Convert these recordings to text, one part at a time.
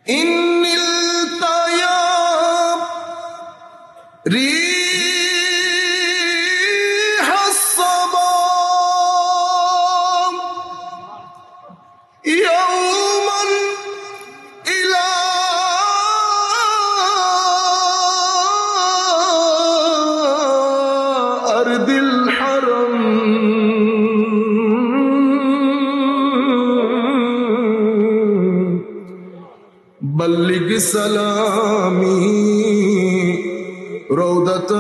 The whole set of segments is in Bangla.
ইন্নিল তায়াব রিহাস সাবাম ইয়াওমান ইলা আরদিল হারাম بلغ سلامي روضة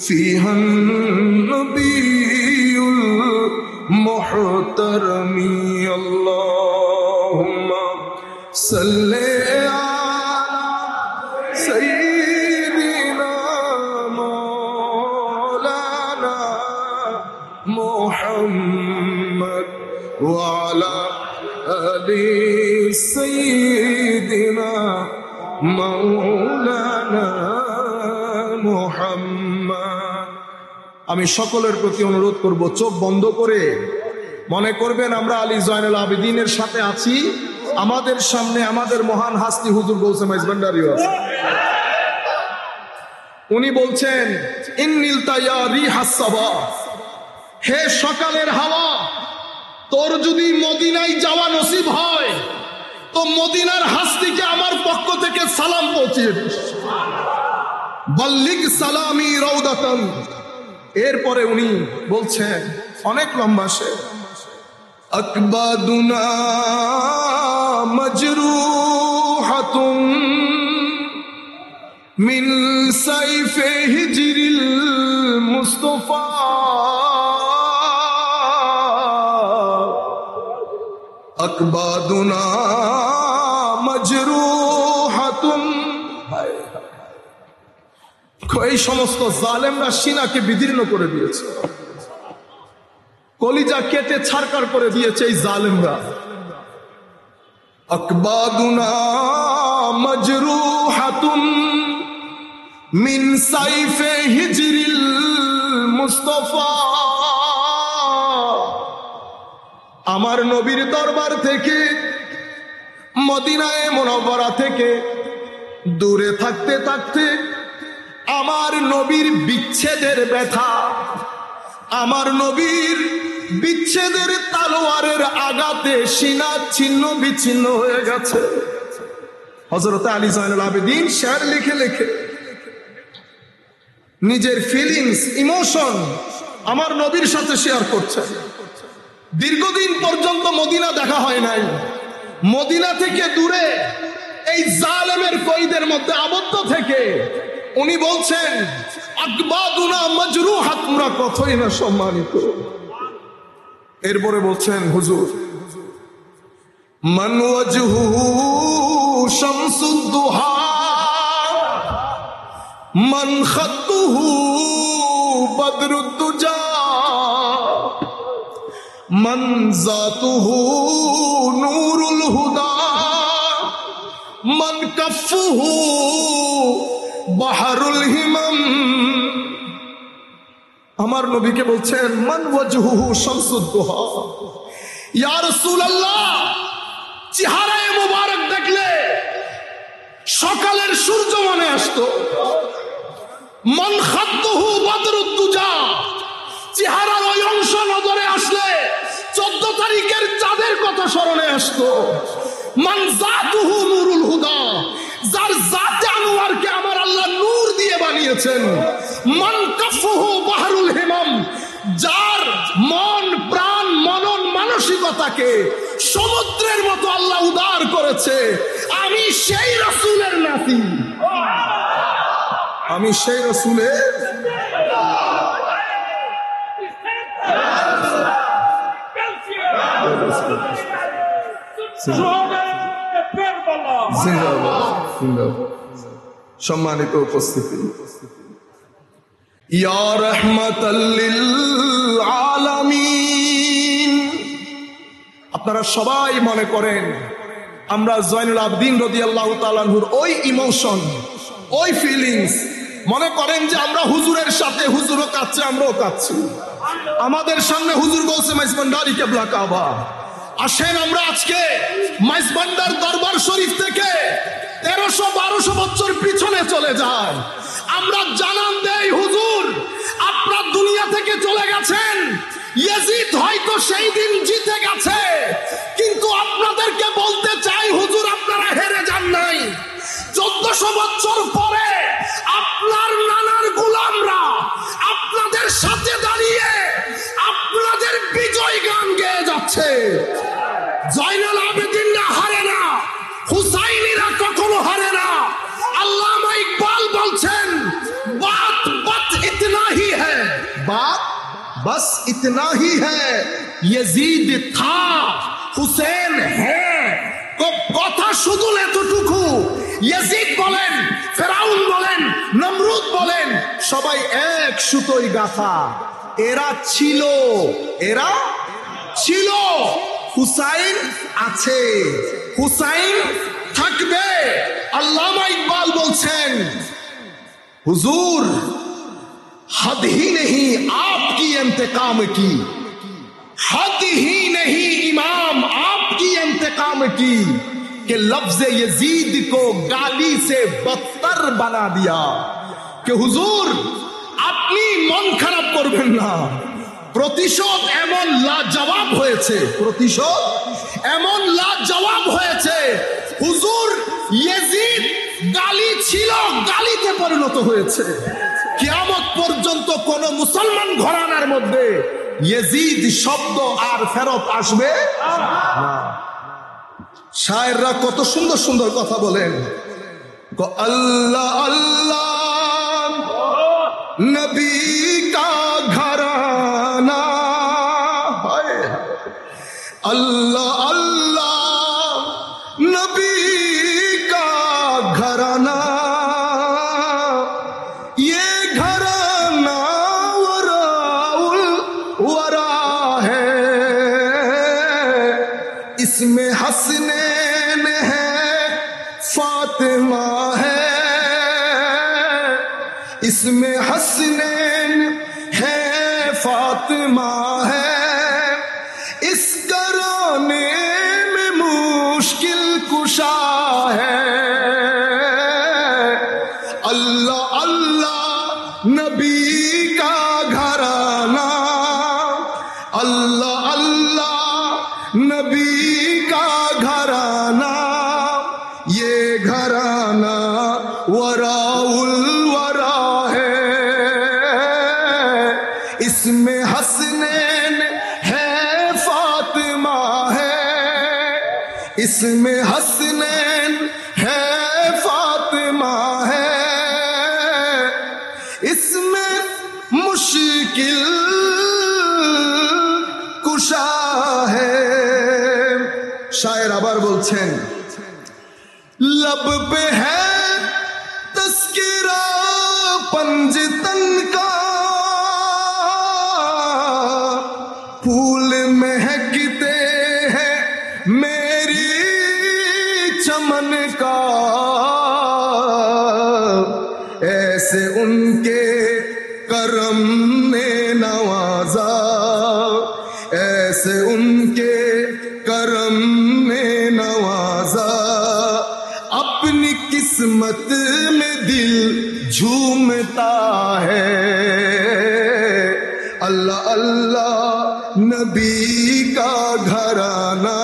فيها النبي المحترم اللهم صل على سيدنا مولانا محمد وعلى آل سيدنا مولانا মুহাম্মদ। আমি সকলের প্রতি অনুরোধ করব, চোখ বন্ধ করে মনে করবেন আমরা আলী জয়নুল আবেদিনের সাথে আছি। আমাদের সামনে আমাদের মহান হাস্তি হুজুর গৌসে মাইজ ভান্ডারীও আছে। উনি বলছেন ইন্নিল তায়া রিহাস সাবা, হে সকালের হাওয়া, তোর যদি মদিনায় যাওয়া নসিব হয় তো মদিনার হাস্তিকে আমার পক্ষ থেকে সালাম পৌঁছে দিস। বল্লিগ সালামি রওদাতান। এরপরে উনি বলছেন অনেক লম্বা সে, আকবাদুনা মাজরুহাতুন মিন সাইফে হিজরিল মুস্তাফা আকবাদুনা মাজরুহাতুন। এই সমস্ত জালেমরা সিনাকে বিদীর্ণ করে দিয়েছে, কলিজা কেটে ছারকার করে দিয়েছে এই জালেমরা। আকবাদুনা মাজরুহাতুন মিন সাইফে হিজরিল মুস্তাফা। আমার নবীর দরবার থেকে, মদিনায়ে মুনাওয়ারা থেকে দূরে থাকতে থাকতে আমার নবীর বিচ্ছেদের ব্যথা, আমার নবীর বিচ্ছেদের তালোয়ারের আঘাতে সিনা ছিন্ন বিচ্ছিন্ন হয়ে গেছে। হযরত আলী জয়নুল আবেদিন শের লিখে লিখে নিজের ফিলিংস, ইমোশন আমার নবীর সাথে শেয়ার করছেন। দীর্ঘদিন পর্যন্ত মদিনা দেখা হয় নাই, মদিনা থেকে দূরে এই জালেমের কয়দের মধ্যে আবদ্ধ থেকে উনি বলছেন আকবাদুনা মাজরুহাত, আমরা কতই না সম্মানিত। এরপরে বলছেন হুজুর মান ওয়াজহুহু শামসুদ দুহা মান খাতুহু বদরুদ দুজা মান জাতুহু নূরুল হুদা মান কাফুহু বাহরুল হিমাম। আমার নবীকে বলছেন মান ওয়াজহুহু শামসুদ দুহা, ইয়া রাসূলুল্লাহ চেহারায় মোবারক দেখলে সকালের সূর্য মনে আসতো। মান খাতুহু বদরুদ দুজা, চেহারার ওই অংশ নজরে আসলে 14 তারিখের চাঁদের কথা স্মরণে আসতো। মান জাতুহু নূরুল হুদা, যার জাতে আনোয়ারকে আমার আল্লাহ নূর দিয়ে বানিয়েছেন। মান কাফুহু বাহরুল হিমাম, যার মন প্রাণ মনন মানসিকতাকে সমুদ্রের মতো আল্লাহ উদার করেছে। আমি সেই রাসূলের নাতি, আমি সেই রাসূলের সম্মানিত উপস্থিতি। ইয়া রাহমাতাল লিল আলামিন। আপনারা সবাই মনে করেন আমরা জয়নুল আবেদিন রাদিয়াল্লাহু তাআলা আনহুর ওই ইমোশন, ওই ফিলিংস, মনে করেন যে আমরা হুজুরের সাথে, হুজুরও কাঁদছে আমরাও কাঁদছি। আমাদের সামনে হুজুর গৌসে মাইজ ভান্ডারী কেবলা কাবা, আসেন আমরা আজকে মাইজবান্ডার দরবার শরীফ থেকে 1300-1200 বছর পিছনে চলে যায়। আমরা জানান দেই হুজুর আপনার দুনিয়া থেকে চলে গেছেন, ইয়াজিদ হয়তো সেই দিন জিতে গেছে, কিন্তু আপনাদেরকে বলতে চাই হুজুর আপনারা হেরে যান নাই। 1400 বছর পরে আপনার নানার গোলামরা আপনাদের সাথে দাঁড়িয়ে আপনাদের বিজয় গান গেয়ে যাচ্ছে। জয়নুল আবেদিনরা হারে না, হুসাইনিরা কখনো হারে না। আল্লামা ইকবাল বলছেন বাত বাত ইতনা হি হ্যায়, বাত बस इतना ही है, यजीद था হুসেন হ্যাঁ। কথা শুধু এতটুকু, ইয়াজিদ বলেন, ফেরাউন বলেন, নমরুদ বলেন, সবাই এক সুতোয় গাঁথা। এরা ছিল, এরা ছিল, হুসাইন আছে, হুসাইন থাকবে। আল্লামা ইকবাল বলছেন হুজুর हद ही नहीं आपकी इंतकाम की, हद ही नहीं इमाम आपकी इंतकाम की, कि लफ्ज यजीद को गाली से बदतर बना दिया। कि হুজুর আপনি মন খারাপ করবেন না, প্রতিশোধ এমন লাজবাব হয়েছে, প্রতিশোধ এমন লাজবাব হয়েছে। হুজুর ইয়াজিদ গালি ছিল, গালিতে পরিণত হয়েছে। কিয়ামত পর্যন্ত কোন মুসলমান ঘরানার মধ্যে ইয়াজিদ শব্দ আর ফেরত আসবে না। শায়েররা কত সুন্দর সুন্দর কথা বলেন। আল্লাহ আল্লাহ নবী কা ঘরানা, আল্লাহ আল্লাহ নবী কা ঘরানা, इसमें हसनैन है फातिमा है, इसमें हसनैन है फातिमा है, इस घराने में मुश्किल कुशा है। अल्लाह अल्लाह नबी का घराना, अल्लाह अल्लाह नबी का घराना, ये घराना वराउल वरा है, इसमें हसनैन है फातिमा है, इसमें हसनैन है फातिमा है, इसमें मुश्किल कुशा है। शायर আবার বলছেন लब पे है तस्किरा पंजतन का, फूल महकते हैं मेरी चमन का, ऐसे उनके करम ने नवाजा, ऐसे उनके करम ने नवाजा, अपनी किस्मत में दिल झूमता है। अल्लाह अल्लाह नबी का घराना,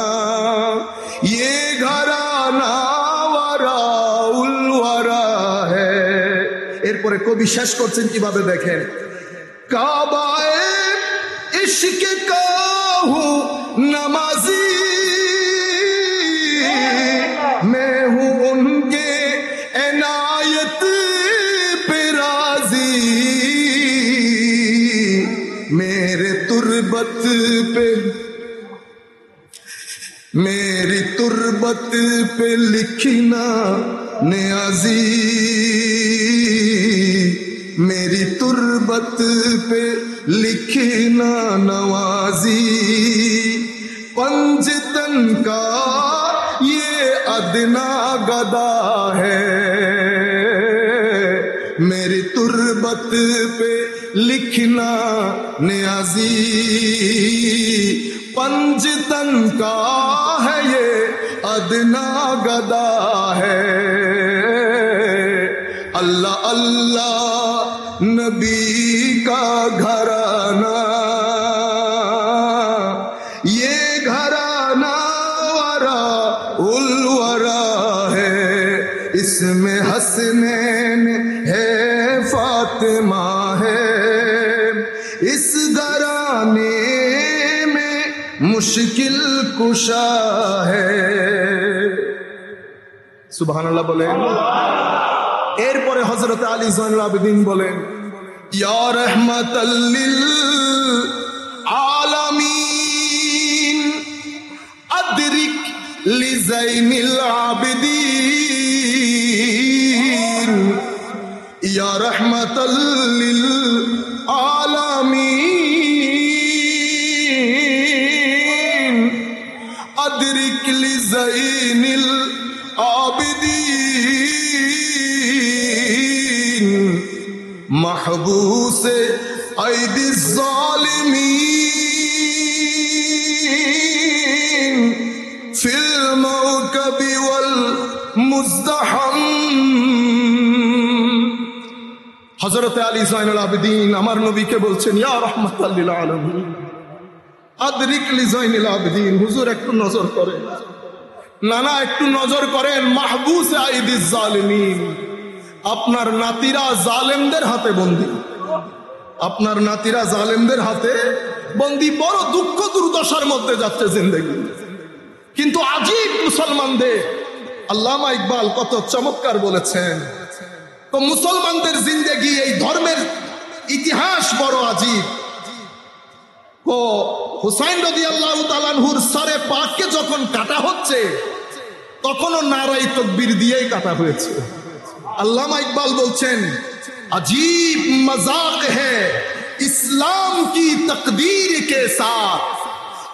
ये घराना वराउल वरा है। এরপরে কবি শেষ করছেন কিভাবে দেখেন, কাবায়ে इश्क का हूँ नमाजी, मैं हूँ उनके इनायत पे राजी, मेरे तुरबत पे, मेरी तुरबत पे लिखना नियाजी, मेरी तुरबत पे लिखना नवाजी, पंजतन का ये अदना गदा है, मेरी तुरबत पे लिखना नियाजी, पंजतन का है ये अदना गदा है। अल्लाह अल्लाह नबी का घराना, ये घराना वरा उल वरा है। इसमें हसनैन है, फातिमा है। इस घराने में मुश्किल कुशा है। सुबहानाल्लाह बोलें। एरपरे हजरत आली ज़ैनुल आबिदीन बोलेन, या रहमतल लिल आलमीन अदरिक लि ज़ैनिल आबिदीन, या रहमतल लिल आलमीन अदरिक लि ज़ैनिल आबिदीन, महबूस ऐदी ज़ालिमीन फिल मौकबी वल मुज़दहम। हजरत अली ज़ैनुल आबिदीन আমার নবীকে বলছেন, ইয়া রাহমাতাল লিল আলামিন আদরিক লি ज़ैनिल आबिदीन। হুজুর একটু নজর করেন, নানা একটু নজর করেন। মাহবুস আইদিজ জালিমিন, আপনার নাতিরা জালেমদের হাতে বন্দী, আপনার নাতিরা জালেমদের হাতে বন্দী। বড় দুঃখ দুর্দশার মধ্যে যাচ্ছে জিন্দেগি। কিন্তু আজীব মুসলমানদের, আল্লামা ইকবাল কত চমৎকার বলেছেন, তো মুসলমানদের জিন্দেগি, এই ধর্মের ইতিহাস বড় আজীব। ও হুসাইন রাদিয়াল্লাহু তাআলা আনহুর সারে পাককে যখন কাটা হচ্ছে তখনও নারায়ে তাকবীর দিয়েই কাটা হয়েছে। আল্লামা ইকবাল বলছেন, अजीब मजाक है इस्लाम की तकदीर के साथ,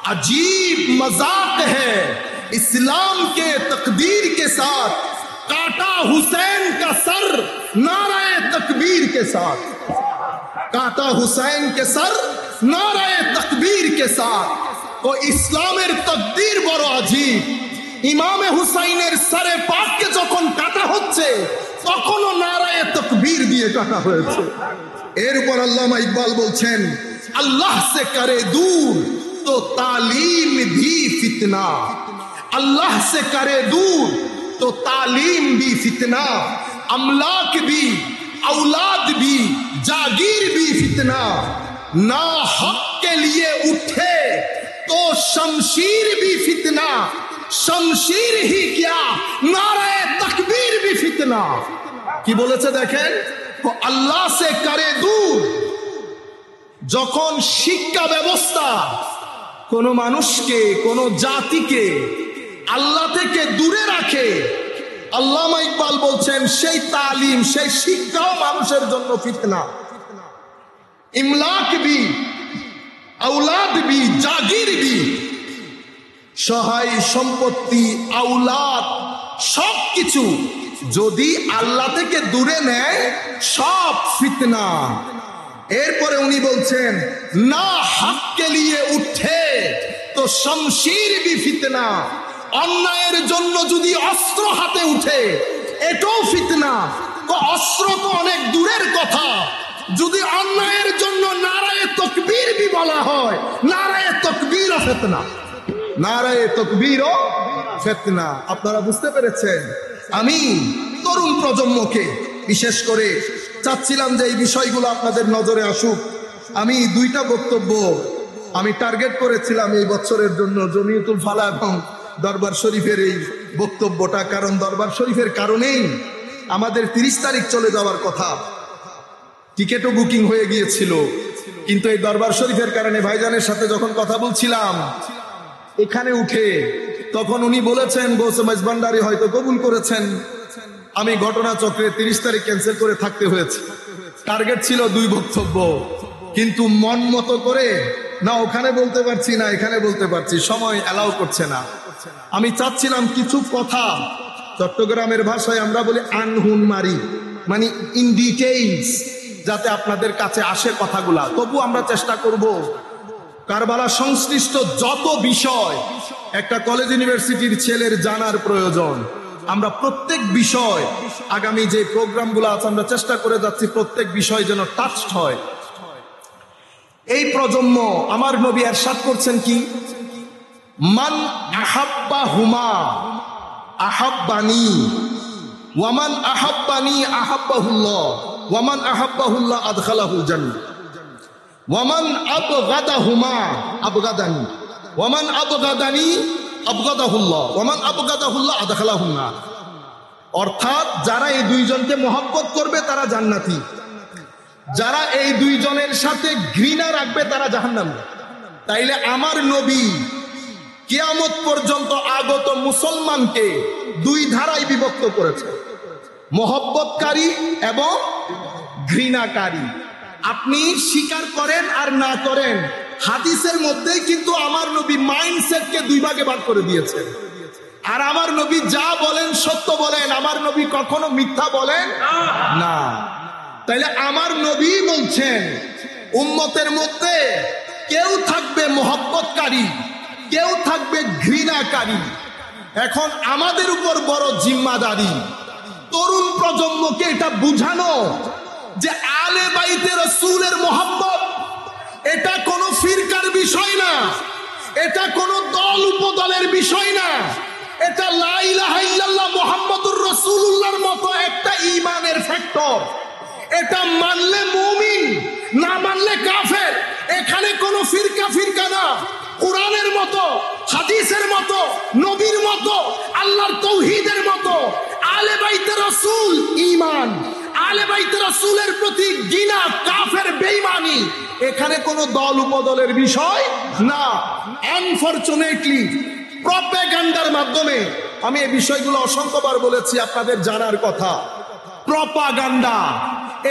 अजीब मजाक है इस्लाम के तकदीर के साथ, काटा हुसैन का सर नाराए तकबीर के साथ, काटा हुसैन के सर नाराए तकबीर के साथ। तो इस्लामेर तकदीर बड़ो अजीब। ইমামে হুসাইনের সারে পাককে যখন কাটা হচ্ছে তখনও নারায়ে তাকবীর দিয়ে কাটা হয়েছে। এরপর আল্লামা ইকবাল বলছেন, আল্লাহ সে করে দূর তো তালিম ভি ফিতনা, আল্লাহ সে করে দূর তো তালিম ভি ফিতনা, আমলাক ভি औलाद भी जागीर भी फितना, ना हक के लिए उठे तो शमशीर भी फितना, शमशीर ही क्या नारे तकबीर भी फितना। কি বলেছে দেখেন, তো আল্লাহ সে করে দূর। যখন শিক্ষা ব্যবস্থা কোন মানুষকে কোন জাতিকে আল্লাহ থেকে দূরে রাখে, আল্লামা ইকবাল বলছেন সেই তালিম সেই শিক্ষাও মানুষের জন্য ফিতনা। ইমলাক বি औलाद বি জাগির বি, সহায় সম্পত্তি औलाद সবকিছু যদি আল্লাহ থেকে দূরে নেয় সব ফিতনা। এরপরে উনি বলছেন, না হক কে লিয়ে উঠে তো শমশীর বি ফিতনা, অন্যায়ের জন্য যদি অস্ত্র হাতে উঠে এটাও ফিতনা। তো অস্ত্র তো অনেক দূরের কথা, যদি অন্যায়ের জন্য নারায়ে তাকবীর বি বলা হয়, নারায়ে তাকবীরও ফিতনা, নারায়ে তাকবীরও ফিতনা। আপনারা বুঝতে পেরেছেন? আমি তরুণ প্রজন্মকে বিশেষ করে চাচ্ছিলাম যে এই বিষয়গুলো আপনাদের নজরে আসুক। আমি দুইটা বক্তব্য আমি টার্গেট করেছিলাম এই বছরের জন্য, জমিয়তুল ফালাহ এবং দরবার শরীফের এই বক্তব্যটা। কারণ দরবার শরীফের কারণেই আমাদের 30 তারিখ চলে যাওয়ার কথা, টিকেটও বুকিং হয়ে গিয়েছিল। কিন্তু এই দরবার শরীফের কারণে ভাইজানের সাথে যখন কথা বলছিলাম এখানে উঠে, তখন উনি বলেছেন গৌসে মেজবান্ডারি হয়তো কবুল করেছেন। আমি ঘটনাচক্রে 30 তারিখ ক্যান্সেল করে থাকতে হয়েছে। টার্গেট ছিল 2 বক্তব্য, কিন্তু মন মতো করে না ওখানে বলতে পারছি না এখানে বলতে পারছি, সময় অ্যালাউ করছে না। আমি চাচ্ছিলাম কিছু কথা, চট্টগ্রামের ভাষায় আমরা বলি আনহুন মারি, মানে ইন ডিটেইলস, যাতে আপনাদের কাছে আসে কথাগুলা। তবু আমরা চেষ্টা করব কারবালা সংশ্লিষ্ট যত বিষয় একটা কলেজ ইউনিভার্সিটির ছেলের জানার প্রয়োজন, আমরা প্রত্যেক বিষয়, আগামী যে প্রোগ্রামগুলো আছে আমরা চেষ্টা করে যাচ্ছি প্রত্যেক বিষয় যেন টাচড হয়। এই প্রজন্ম, আমার নবী ইরশাদ করছেন কি, মান আহাব্বা হুমা আহাব্বানি ওয়ামান আহাব্বানি আহাব্বাহুল্লাহ ওয়ামান আহাব্বাহুল্লাহ আদখালাহুল জান্নাহ ওয়ামান আবগাদাহুমা আবগাদানি ওয়ামান আবগাদানি আবগাদাহুল্লাহ ওয়ামান আবগাদাহুল্লাহ আদখালাহুন নার। অর্থাৎ যারা এই দুইজনকে মহব্বত করবে তারা জান্নাতি, যারা এই দুইজনের সাথে ঘৃণা রাখবে তারা জাহান্নামী। তাইলে আমার নবী কিয়ামত পর্যন্ত আগত মুসলমানকে দুই ধারায় বিভক্ত করেছে, মহব্বতকারী এবং ঘৃণাকারী। আপনি স্বীকার করেন আর না করেন, হাদিসের মধ্যেই কিন্তু আমার নবী মাইন্ডসেটকে দুই ভাগে ভাগ করে দিয়েছেন। আর আমার নবী যা বলেন সত্য বলেন, আমার নবী কখনো মিথ্যা বলেন না। তাইলে আমার নবী বলছেন উম্মতের মধ্যে কেউ থাকবে মহব্বতকারী, কেউ থাকবে ঘৃণাকারী। এখন আমাদের উপর বড় জিম্মাদারি তরুণ প্রজন্মকে এটা বুঝানো যে আলে বাইতে রাসূলের মহব্বত এটা কোনো ফিরকার বিষয় না, এটা কোনো দল উপদলের বিষয় না, এটা লা ইলাহা ইল্লাল্লাহ মুহাম্মাদুর রাসূলুল্লাহর মতো একটা ঈমানের ফ্যাক্টর। এটা মানলে মুমিন, না মানলে কাফের। এখানে কোনো ফিরকা না, কোরআনের মতো, হাদিসের মতো, নবীর মতো, আল্লাহর তাওহীদের মতো আলে বাইতে রাসূল ঈমান, আলে বাইতে রাসূলের প্রতি ঘৃণা, কাফের বেঈমানি, এখানে কোনো দল উপদলের বিষয় না। আনফরচুনেটলি প্রপাগান্ডার মাধ্যমে, আমি এই বিষয়গুলো অসংখ্যবার বলেছি, আপনাদের জানার কথা। প্রপাগান্ডা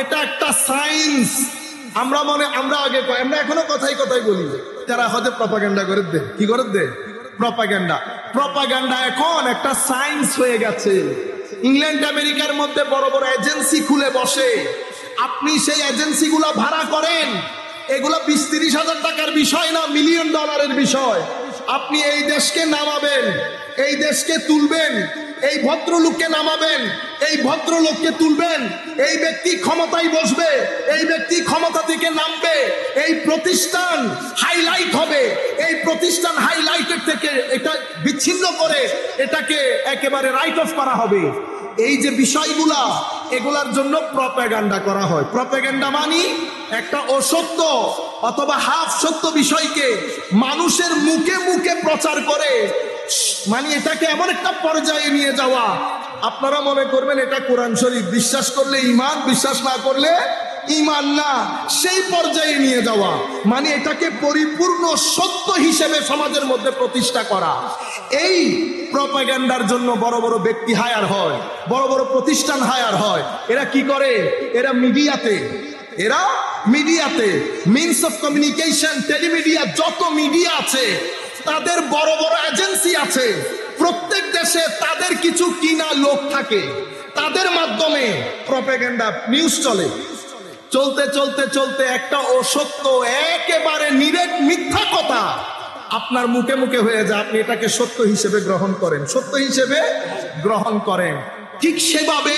এটা একটা সায়েন্স। আমরা এখনো কথাই বলি, যারা হয়তো প্রপাগান্ডা করে দে, কি করে দে প্রপাগান্ডা এখন একটা সায়েন্স হয়ে গেছে। ইংল্যান্ড আমেরিকার মধ্যে বড় বড় এজেন্সি খুলে বসে, আপনি সেই এজেন্সিগুলো ভাড়া করেন, এগুলো 20-30 হাজার টাকার বিষয় না, $1,000,000 বিষয়। আপনি এই দেশকে নামাবেন, এই দেশকে তুলবেন, এই ভদ্রলোককে নামাবেন, এই ভদ্রলোককে তুলবেন, এই ব্যক্তি ক্ষমতায় বসবে, এই ব্যক্তি ক্ষমতা থেকে নামবে, এই প্রতিষ্ঠান হাইলাইট হবে, এই প্রতিষ্ঠান হাইলাইটের থেকে এটা বিচ্ছিন্ন করে এটাকে একেবারে রাইট অফ করা হবে। এই যে বিষয়গুলা, এগুলার জন্য প্রপাগান্ডা করা হয়। প্রপাগান্ডা মানে একটা অসত্য অথবা হাফ সত্য বিষয়কে মানুষের মুখে মুখে প্রচার করে, মানে এটাকে এমন একটা পর্যায়ে নিয়ে যাওয়া, আপনারা মনে করবেন এটা কোরআন শরীফ, বিশ্বাস করলে ঈমান, বিশ্বাস না করলে ঈমান না, সেই পর্যায়ে নিয়ে যাওয়া, মানে এটাকে পরিপূর্ণ সত্য হিসেবে সমাজের মধ্যে প্রতিষ্ঠা করা। এই প্রপাগান্ডার জন্য বড় বড় ব্যক্তি হায়ার হয়, বড় বড় প্রতিষ্ঠান হায়ার হয়। এরা কি করে? এরা মিডিয়াতে মিনস অফ কমিউনিকেশন, টেলিমিডিয়া, যত মিডিয়া আছে তাদের বড় বড় এজেন্সি আছে। প্রত্যেক দেশে তাদের কিছু কিনা লোক থাকে, তাদের মাধ্যমে প্রপাগান্ডা নিউজ চলে। চলতে একটা অসত্য, একেবারে নিরেট মিথ্যা কথা আপনার মুখে মুখে হয়ে যায়, আপনি এটাকে সত্য হিসেবে গ্রহণ করেন। ঠিক সেভাবে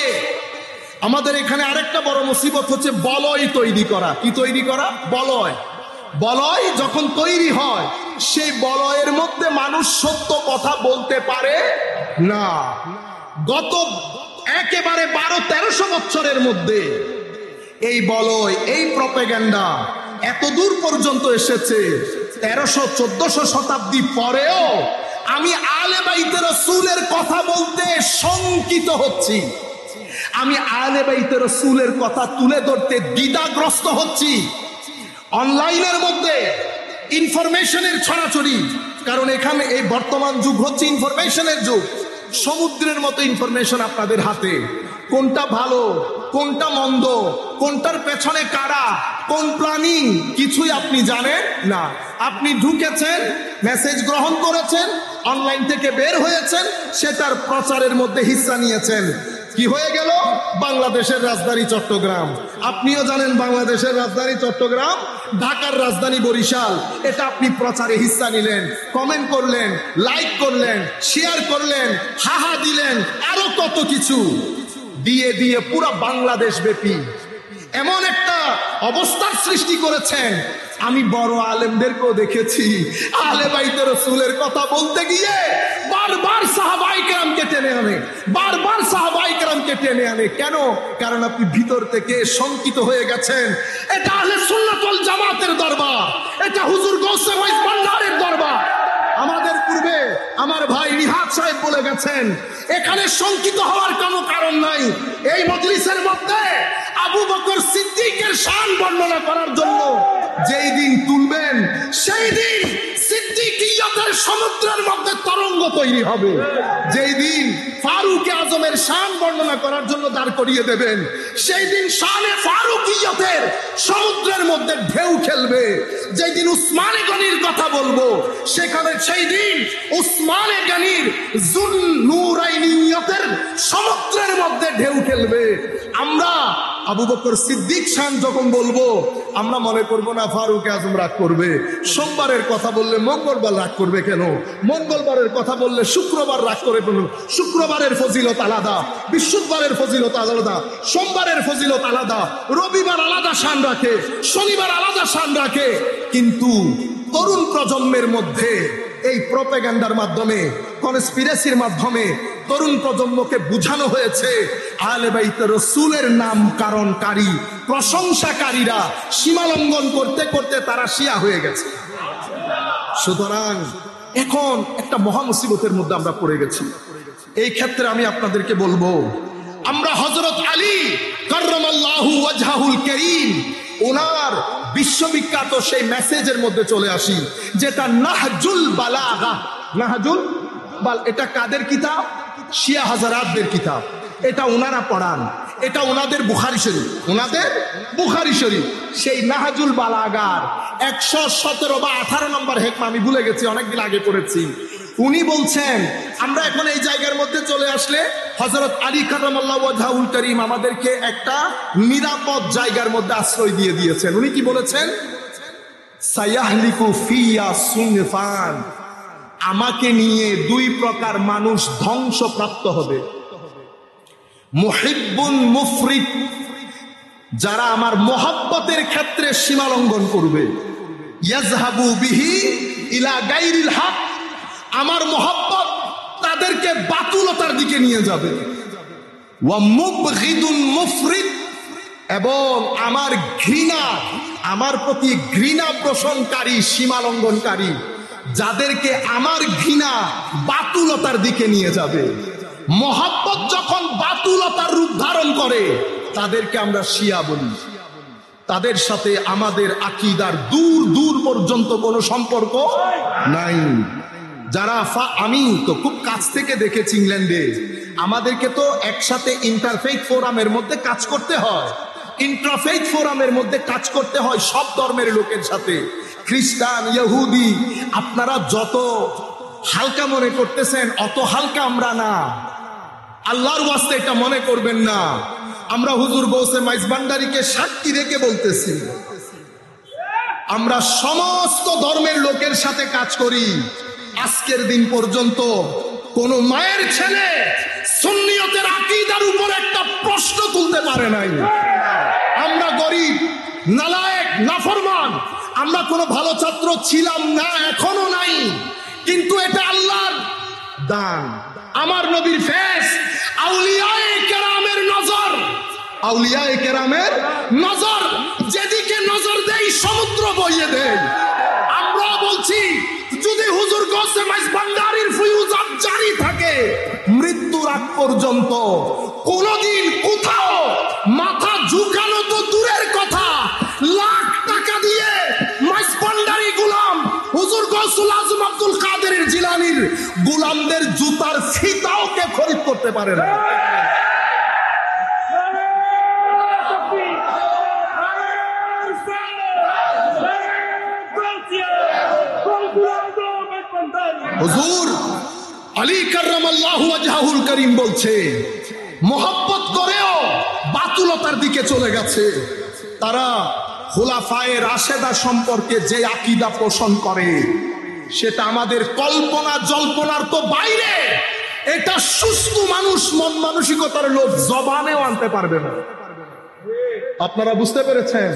আমাদের এখানে আরেকটা বড় মুসিবত হচ্ছে বলয় তৈরি করা। কি তৈরি করা? বলয় যখন তৈরি হয়, সেই বলয়ের মধ্যে মানুষ সত্য কথা বলতে পারে না। গত একেবারে 1200-1300 বছরের মধ্যে এই বলয়, এই প্রপাগান্ডা এত দূর পর্যন্ত এসেছে। 1300-1400 শতাব্দী পরেও আমি আলে বাইতে রাসূলের কথা বলতে শঙ্কিত হচ্ছি, আমি আলে বাইতে রাসূলের কথা তুলে ধরতে দ্বিধাগ্রস্ত হচ্ছি। অনলাইনের মধ্যে ইনফরমেশনের ছড়াছড়ি, কারণ এখানে এই বর্তমান যুগ হচ্ছে ইনফরমেশনের যুগ। সমুদ্রের মতো ইনফরমেশন আপনাদের হাতে, কোনটা ভালো কোনটা মন্দ, কোনটার পেছনে কারা, কোন প্ল্যানিং, কিছুই আপনি জানেন না। আপনি ঢুকেছেন, মেসেজ গ্রহণ করেছেন, অনলাইন থেকে বের হয়েছেন, সেটার প্রচারের মধ্যে হিস্সা নিয়েছেন। কি হয়ে গেল? বাংলাদেশের রাজধানী চট্টগ্রাম। আপনিও জানেন বাংলাদেশের রাজধানী চট্টগ্রাম, ঢাকার রাজধানী বরিশাল। এটা আপনি প্রচারে হিস্সা নিলেন, কমেন্ট করলেন, লাইক করলেন, শেয়ার করলেন, হাহা দিলেন, আরো কত কিছু দিয়ে দিয়ে পুরো বাংলাদেশ ব্যাপী এমন একটা অবস্থার সৃষ্টি করেছেন। আমি বড় আলেমদেরকেও দেখেছি আহলে বাইতে রাসূলের কথা বলতে গিয়ে বারবার সাহাবায়ে কেরামকে টেনে আনে, বারবার সাহাবায়ে কেরামকে টেনে আনে। কেন? কারণ আপনি ভিতর থেকে শঙ্কিত হয়ে গেছেন এটা আহলে সুন্নাত ওয়াল জামাতের দরবার, এটা হুজুর গৌসে ওয়াইস ভান্ডারের দরবার। আমাদের পূর্বে আমার ভাই নিহাত সাহেব বলে গেছেন এখানে শঙ্কিত হওয়ার কোনো কারণ নাই। এই মজলিসের মধ্যে আবু বকর সিদ্দিকের শান বর্ণনা করার জন্য যেই দিন তুলবেন সেই দিন সিদ্দিকিয়তের সমুদ্রের মধ্যে তরঙ্গ তৈরি হবে। যেই দিন ফারুক আজমের শান বর্ণনা করার জন্য দাঁড় করিয়ে দেবেন সেই দিন শানে ফারুকিয়তের সমুদ্রের মধ্যে ঢেউ খেলবে। যেই দিন উসমানে গনির কথা বলবো সেখানে সেই দিন উসমানে গনির জুন নূরাইনিয়তের সমুদ্রের মধ্যে ঢেউ খেলবে। আমরা আবু বকর সিদ্দিক শান যখন বলবো আমরা মনে করব না ফারুক আজম রাগ করবে। সোমবারের কথা বললে মঙ্গলবার রাগ করবে কেন? মঙ্গলবারের কথা বললে শুক্রবার রাগ করে কেন? শুক্রবারের ফজিলত আলাদা, বৃহস্পতিবারের ফজিলত আলাদা, সোমবারের ফজিলত আলাদা, রবিবার আলাদা শান রাখে, শনিবার আলাদা শান রাখে। কিন্তু তরুণ প্রজন্মের মধ্যে এই প্রোপাগান্ডার মাধ্যমে, কনস্পিরেসির মাধ্যমে তরুণ প্রজন্মকে বুঝানো হয়েছে আহলে বাইত রাসূলের নামকরণকারী প্রশংসাকারীরা সীমালঙ্ঘন করতে করতে তারা শিয়া হয়ে গেছে। সুতরাং এখন একটা মহা মুসিবতের মধ্যে আমরা পড়ে গেছি। এই ক্ষেত্রে আমি আপনাদেরকে বলবো আমরা হযরত আলী কাররামাল্লাহু ওয়াজহাহুল কারীম ওনার বিশ্ববিখ্যাত সেই মেসেজের মধ্যে চলে আসি যেটা নাহজুল বালাগা। নাহজুল বাল এটা কাদের কিতাব? শিয়া হাজারাতদের কিতাব। এটা ওনারা পড়ান, এটা ওনাদের বুখারী শরীফ, ওনাদের বুখারী শরীফ। সেই নাহজুল বালাগার 117 বা 18 নম্বর হেকমা, আমি ভুলে গেছি, অনেকদিন আগে পড়েছি। উনি বলছেন আমরা এখন এই জায়গার মধ্যে চলে আসলে হযরত আলী কাররামাল্লাহু ওয়াজহাহুল কারীম আমাদেরকে একটা নিরাপদ জায়গার মধ্যে আশ্রয় দিয়ে দিয়েছেন। উনি কি বলেছেন? সায়াহলিকু ফিয়া সুনফান, আমাকে নিয়ে দুই প্রকার মানুষ ধ্বংসপ্রাপ্ত হবে। মুহিব্বুন মুফরিত, যারা আমার মহব্বতের ক্ষেত্রে সীমা লঙ্ঘন করবে। ইয়াজহাবু বিহি ইলা গায়রিল হক, আমার মহব্বত তাদেরকে বাতুলতার দিকে নিয়ে যাবে। ওয়া মুবগিদুন মুফরিত, এবং আমার ঘৃণা, আমার প্রতি ঘৃণা পোষণকারী সীমা লঙ্ঘনকারী, যাদেরকে আমার ঘৃণা বাতুলতার দিকে নিয়ে যাবে। মহব্বত যখন বাতুলতার রূপ ধারণ করে তাদেরকে আমরা শিয়া বলি। তাদের সাথে আমাদের আকীদার দূর দূর পর্যন্ত কোনো সম্পর্ক নাই। যারা আমি তো খুব কাছ থেকে দেখেছি ইংল্যান্ডে, আমাদেরকে তো একসাথে ইন্টারফেইথ ফোরামের মধ্যে কাজ করতে হয়, ইন্টারফেইথ ফোরামের মধ্যে কাজ করতে হয় সব ধর্মের লোকের সাথে। খ্রিস্টান, ইহুদি, আপনারা যত হালকা মনে করতেছেন অত হালকা আমরা না। আল্লাহর ওয়াস্তে এটা মনে করবেন না। আমরা হুজুর গৌসে মাইজ ভান্ডারীকে সাক্ষী রেখে বলতেছি আমরা সমস্ত ধর্মের লোকের সাথে কাজ করি। আজকের দিন পর্যন্ত কোন মায়ের ছেলে সুন্নিয়তের আকীদার উপর একটা প্রশ্ন তুলতে পারে নাই। আমরা গরিব, নালায়েক, নাফরমান, আমরা কোনো ভালো ছাত্র ছিলাম না, এখনো নাই, কিন্তু এটা আল্লাহর দান। আমার নবীর ফেস, আউলিয়ায়ে কেরামের নজর, আউলিয়ায়ে কেরামের নজর, যেদিকে নজর দেয় সমুদ্র বইয়ে দেয়। আমরা বলছি যদি হুজুর গৌসে মাইজ ভান্ডারীর ফয়ুজাত জারি থাকে মৃত্যুর আগ পর্যন্ত, কোনদিন কোথাও মাথা ঝুঁকানো তো দূরের কথা, লাখ টাকা দিয়ে মাইজ ভান্ডারী গোলাম হুজুর গৌসুল আজম আব্দুল কাদের জিলানীর গোলামদের জুতার ফিতাও কে খরিদ করতে পারে না। হুজুর আলী কাররামাল্লাহু ওয়াজহাহুল কারীম বলছে মোহাব্বত করেও বাতুলতার দিকে চলে গেছে। তারা খুলাফায়ে রাশেদা সম্পর্কে যে আকীদা পোষণ করে সেটা আমাদের কল্পনা জল্পনার তো বাইরে। এটা সুস্থ মানুষ, মন মানসিকতার লোক জবানেও আনতে পারবে না। আপনারা বুঝতে পেরেছেন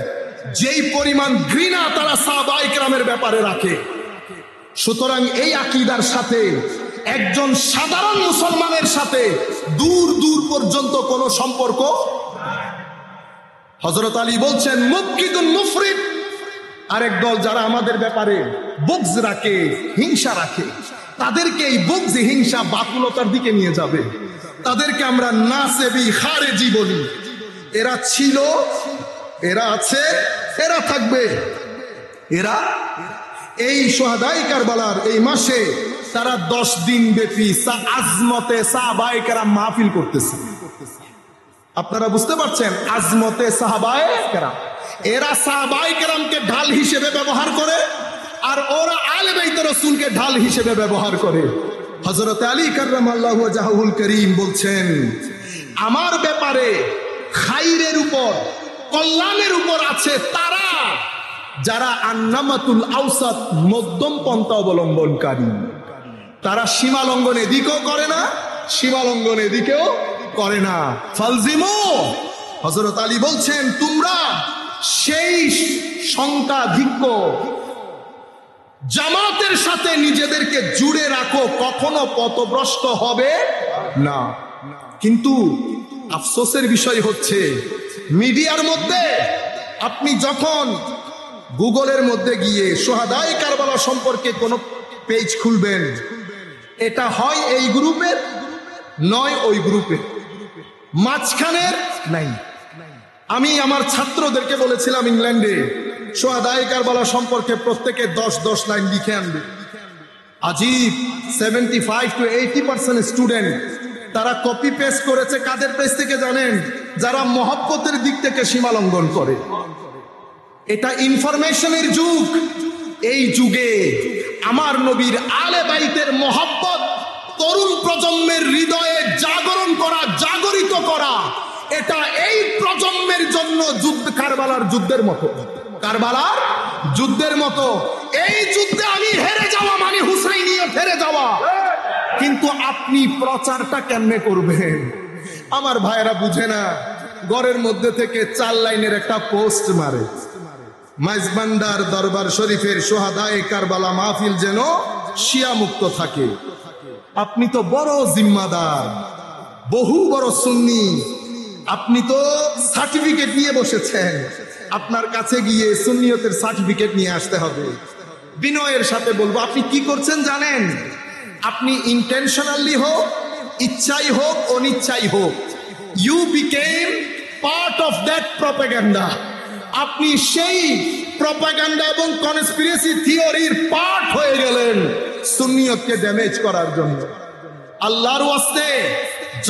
যেই পরিমাণ ঘৃণা তারা সাহাবায়ে কেরামের ব্যাপারে রাখে। সুতরাং এই আকীদার সাথে একজন সাধারণ মুসলমানের সাথে দূর দূর পর্যন্ত কোনো সম্পর্ক। হযরত আলী বলছেন মুবকিদুন মুফরিদ, আরেক দল যারা আমাদের ব্যাপারে বুগজ রাখে, হিংসা রাখে, তাদেরকে এই বুগজ হিংসা বাতুলতার দিকে নিয়ে যাবে। তাদেরকে আমরা নাসেবি খারেজি বলি। এরা ছিল, এরা আছে, এরা থাকবে। এরা এই শুহাদায়ে কারবালার এই মাসে তারা 10 দিন ব্যাপী আজমতে সাহাবায়ে কেরাম মাহফিল করতেছে। আপনারা বুঝতে পারছেন আজমতে সাহাবায়ে কেরাম। এরা সাহাবায়ে কেরামকে ঢাল হিসেবে ব্যবহার করে, আর ওরা আলে বাইতে রাসূলকে ঢাল হিসেবে ব্যবহার করে। হযরত আলী কাররামাল্লাহু ওয়াজহুল করিম বলছেন, আমার ব্যাপারে খাইরের উপর, কল্যাণের উপর আছে তারা যারা আন্নামাতুল আওসাত, মধ্যম পন্থা অবলম্বনকারী। তারা সীমা লঙ্ঘন এদিকেও করে না, সীমা লঙ্ঘন এদিকেও করে না। ফালজিমু, হযরত আলী বলছেন তোমরা সেই সংখ্যাধিক্য জামাতের সাথে নিজেদেরকে জুড়ে রাখো, কখনো পথভ্রষ্ট হবে না। কিন্তু আফসোসের বিষয় হচ্ছে মিডিয়ার মধ্যে আপনি যখন গুগলের মধ্যে গিয়ে শুহাদায়ে কারবালা সম্পর্কে কোনো পেজ খুলবেন, এটা হয় এই গ্রুপের, নয় ওই গ্রুপের, মাঝখানের নাই। আমি আমার ছাত্রদেরকে বলেছিলাম ইংল্যান্ডে শুহাদায়ে কারবালা সম্পর্কে প্রত্যেকে 10-10 লাইন লিখে আনবে। আজীব 75-80% স্টুডেন্ট তারা কপি পেস্ট করেছে। কাদের পেজ থেকে জানেন? যারা মহব্বতের দিক থেকে সীমা লঙ্ঘন করে। এটা ইনফরমেশনের যুগ। এই যুগে আমার নবীর আলে বাইতের মহব্বত তরুণ প্রজন্মের হৃদয়ে জাগরণ করা, জাগরিত করা, এটা এই প্রজন্মের জন্য যুদ্ধ, কারবালার যুদ্ধের মতো, কারবালার যুদ্ধের মতো। এই যুদ্ধে আমি হেরে যাওয়া মানে হুসাইনিয়ত হেরে যাওয়া। কিন্তু আপনি প্রচারটা কেমনে করবেন? আমার ভাইয়েরা বুঝে না। ঘরের মধ্যে থেকে 4 লাইনের একটা পোস্ট মারে, মাইজবান্ডার দরবার শরীফের শুহাদায়ে কারবালা মাহফিল যেন শিয়া মুক্ত থাকে। আপনি তো বড় জিম্মাদার, বহু বড় সুন্নি, আপনি তো সার্টিফিকেট নিয়ে বসেছেন। আপনার কাছে গিয়ে সুন্নিয়তের সার্টিফিকেট নিয়ে আসতে হবে। বিনয়ের সাথে বলবো, আপনি কি করছেন জানেন? আপনি ইন্টেনশনালি হোক, ইচ্ছাই হোক, অনিচ্ছাই হোক, you become part of that propaganda. আপনি সেই প্রপাগান্ডা এবং কনস্পিরেসি থিওরির পার্ট হয়ে গেলেন সুন্নিয়তকে ড্যামেজ করার জন্য। আল্লাহর ওয়াস্তে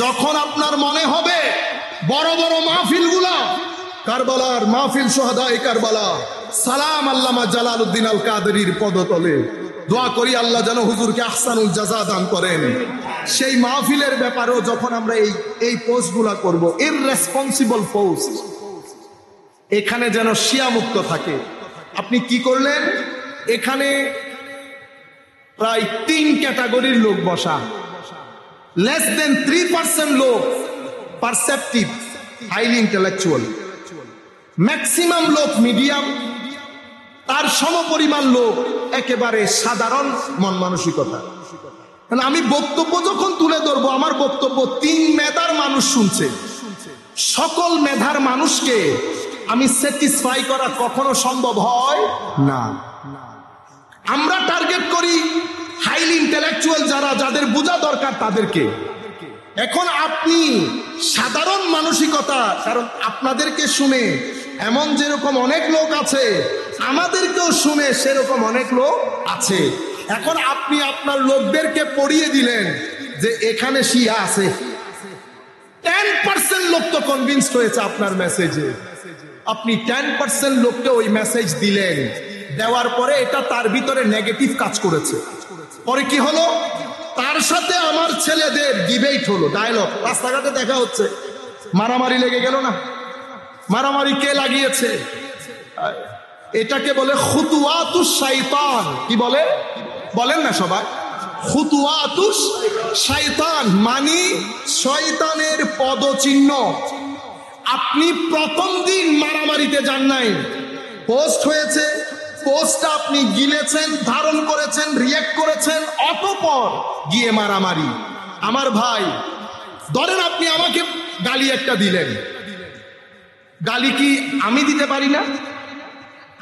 যখন আপনার মনে হবে বড় বড় মাহফিলগুলা, কারবালার মাহফিল, শুহাদায়ে কারবালা, সালাম আল্লামা জালালউদ্দিন আল কাদেরীর পদতলে দোয়া করি আল্লাহ যেন হুজুরকে আহসানুল জাযা দান করেন। সেই মাহফিলের ব্যাপারেও যখন আমরা এই পোস্টগুলা করব, ইররেসপন্সিবল পোস্ট, এখানে যেন শিয়া মুক্ত থাকে। আপনি কি করলেন? এখানে প্রায় 3 ক্যাটাগরির লোক বসা। লেস দেন 3% লোক পারসেপটিভ, হাইলি ইন্টেলেকচুয়াল। ম্যাক্সিমাম লোক মিডিয়াম, তার সমপরিমাণ লোক একেবারে সাধারণ মন মানসিকতা। আমি বক্তব্য যখন তুলে ধরবো, আমার বক্তব্য 3 মেধার মানুষ শুনছে। সকল মেধার মানুষকে আমি স্যাটিসফাই করা কখনো সম্ভব হয় না। আমরা টার্গেট করি হাইলি ইন্টেলেকচুয়াল যারা, যাদের বোঝা দরকার তাদেরকে। এখন আপনি সাধারণ মানসিকতা, কারণ আপনাদেরকে শুনে এমন যেরকম অনেক লোক আছে, আমাদেরকেও শুনে সেরকম অনেক লোক আছে। এখন আপনি আপনার লোকদেরকে পড়িয়ে দিলেন যে এখানে শিয়া আছে। 10% লোক তো কনভিন্সড হয়েছে আপনার মেসেজে। আপনি 10% লোককে ওই মেসেজ দিলেন, দেওয়ার পরে এটা তার ভিতরে নেগেটিভ কাজ করেছে। পরে কি হলো? তার সাথে আমার ছেলেদের ডিবেট হলো, ডায়লগ, রাস্তাঘাটে দেখা হচ্ছে, মারামারি লেগে গেল না? মারামারি কে লাগিয়েছে? এটাকে বলে খুতুওয়াতুশ শাইতান। কি বলে? বলেন না সবাই, খুতুওয়াতুশ শাইতান, মানে শয়তানের পদচিহ্ন। আপনি প্রথম দিন মারামারিতে যান নাই, পোস্ট হয়েছে, পোস্টটা আপনি গিলেছেন, ধারণ করেছেন, রিয়েক্ট করেছেন, অতঃপর গিয়ে মারামারি। আমার ভাই, ধরেন আপনি আমাকে গালি একটা দিলেন, গালি কি আমি দিতে পারি না?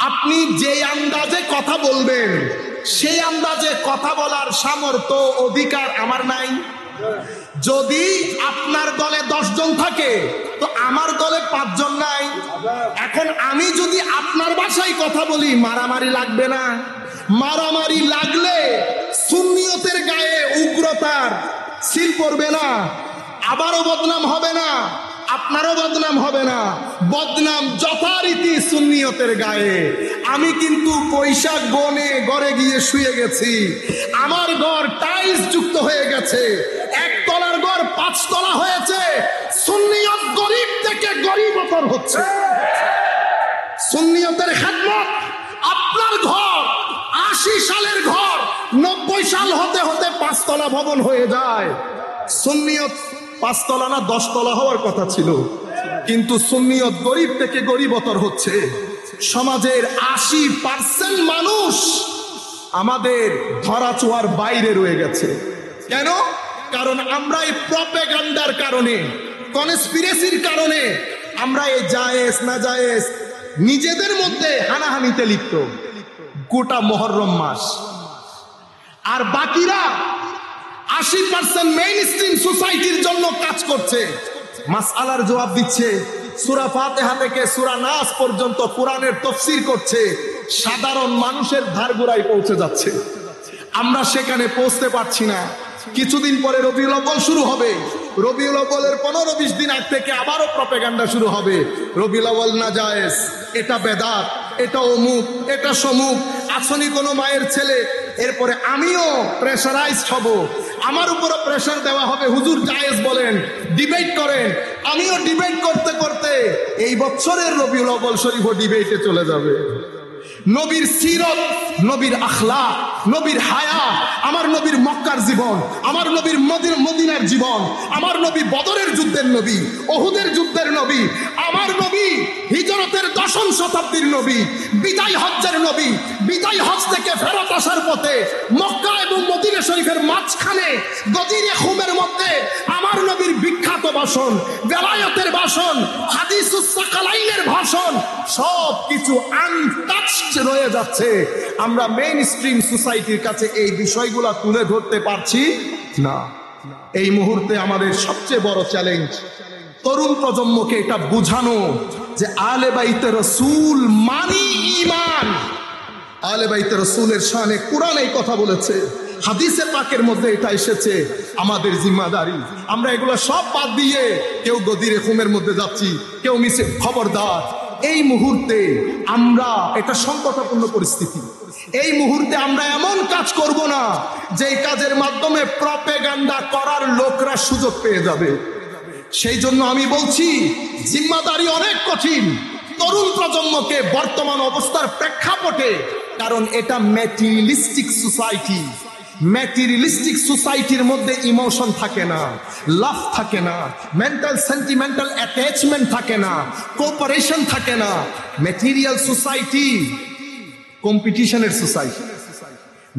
আপনি যে আন্দাজে কথা বলবেন সেই আন্দাজে কথা বলার সামর্থ্য অধিকার আমার নাই। যদি আপনার দলে 10 জন থাকে তো আমার দলে 5 জন নাই। এখন আমি যদি আপনার ভাষায় কথা বলি, মারামারি লাগবে না? মারামারি লাগলে সুন্নিয়তের গায়ে উগ্রতার সিল পড়বে না? আবারও বদনাম হবে না? আপনারও বদনাম হবে না? বদনাম যথারীতি সুন্নিয়তের গায়ে। আমি কিন্তু পয়সা গনে ঘরে গিয়ে শুয়ে গেছি, আমার ঘর টাইলস যুক্ত হয়ে গেছে, 1 তলার ঘর 5 তলা হয়েছে। সুন্নিয়ত গরিব থেকে গরিবতর হচ্ছে। সুন্নিয়তের খেদমত, আপনার ঘর 80 সালের ঘর 90 সাল হতে হতে 5 তলা ভবন হয়ে যায়। সুন্নিয়ত 5 তলা না 10 তলা হওয়ার কথা ছিল, কিন্তু সুন্নিয়ত গরিব থেকে গরিবতর হচ্ছে। সমাজের 80% মানুষ আমাদের ধরাছোঁয়ার বাইরে রয়ে গেছে। কেন? কারণ আমরা এই প্রপেগান্ডার কারণে, কনস্পিরেসির কারণে আমরা এই জায়েজ না জায়েজ নিজেদের মধ্যে হানাহানিতে লিপ্ত গোটা মুহররম মাস। আর বাকিরা 80% মেইন স্ট্রিম সোসাইটির জন্য কাজ করছে, মাসআলার জবাব দিচ্ছে, সূরা ফাতিহা থেকে সূরা নাস পর্যন্ত কোরআনের তাফসীর করছে, সাধারণ মানুষের ধারগোড়ায় পৌঁছে যাচ্ছে। আমরা সেখানে পৌঁছতে পারছি না। কিছুদিন পরে রবিউল আউয়াল শুরু হবে, রবিউল আউয়ালের 15-20 দিন আগ থেকে আবারও প্রপেগান্ডা শুরু হবে। রবিউল আউয়াল না জায়েজ, এটা বেদাত, এটা অমুক, এটা সমুক, আসনি কোনো মায়ের ছেলে। এরপরে আমিও প্রেশারাইজড হব, আমার উপরও প্রেশার দেওয়া হবে, হুজুর জায়েজ বলেন, ডিবেট করেন। আমিও ডিবেট করতে করতে এই বছরের রবিউল আউয়াল শরীফও ডিবেটে চলে যাবে। নবীর সিরত, নবীর আখলাক, নবীর হায়া, আমার নবীর মক্কার জীবন, আমার নবীর মদিনার জীবন, আমার নবী বদরের যুদ্ধের নবী, ওহুদের যুদ্ধের নবী, আমার নবী হিজরতের 10ম শতাব্দীর নবী, বিদায় হজ্জের নবী, বিদায় হজ থেকে ফেরত আসার পথে মক্কা এবং মদিনা শরীফের মাঝখানে গদিরে খুমের মধ্যে আমার নবীর বিখ্যাত ভাষণ, বেলায়েতের ভাষণ, হাদিসুস সাকালাইনের ভাষণ, সব কিছু আনটাচড রয়ে যাচ্ছে। আমরা মেইন স্ট্রিম সোসাইটির কাছে এই বিষয়গুলো তুলে ধরতে পারছি না। এই মুহূর্তে আমাদের সবচেয়ে বড় চ্যালেঞ্জ তরুণ প্রজন্মকে এটা বোঝানো যে আলে বাইতে রাসূল মানি ঈমান। আলে বাইতে রাসূলের শানে কুরআন এই কথা বলেছে, হাদিসে পাকের মধ্যে এটা এসেছে। আমাদের জিম্মাদারি, আমরা এগুলো সব বাদ দিয়ে কেউ গদিরে খুমের মধ্যে যাচ্ছি, কেউ মিছে। খবরদার, এই মুহূর্তে আমরা, এটা সংকটাপূর্ণ পরিস্থিতি, এই মুহূর্তে আমরা এমন কাজ করব না যে কাজের মাধ্যমে প্রপেগান্ডা করার লোকরা সুযোগ পেয়ে যাবে। সেই জন্য আমি বলছি, জিম্মাদারি অনেক কঠিন তরুণ প্রজন্মকে বর্তমান অবস্থার প্রেক্ষাপটে, কারণ এটা ম্যাটেরিয়ালিস্টিক সোসাইটি। ম্যাটেরিয়ালিস্টিক সোসাইটির মধ্যে ইমোশন থাকে না, লাভ থাকে না, মেন্টাল সেন্টিমেন্টাল অ্যাটাচমেন্ট থাকে না, কোঅপারেশন থাকে না। ম্যাটেরিয়াল সোসাইটি কম্পিটিশনের society,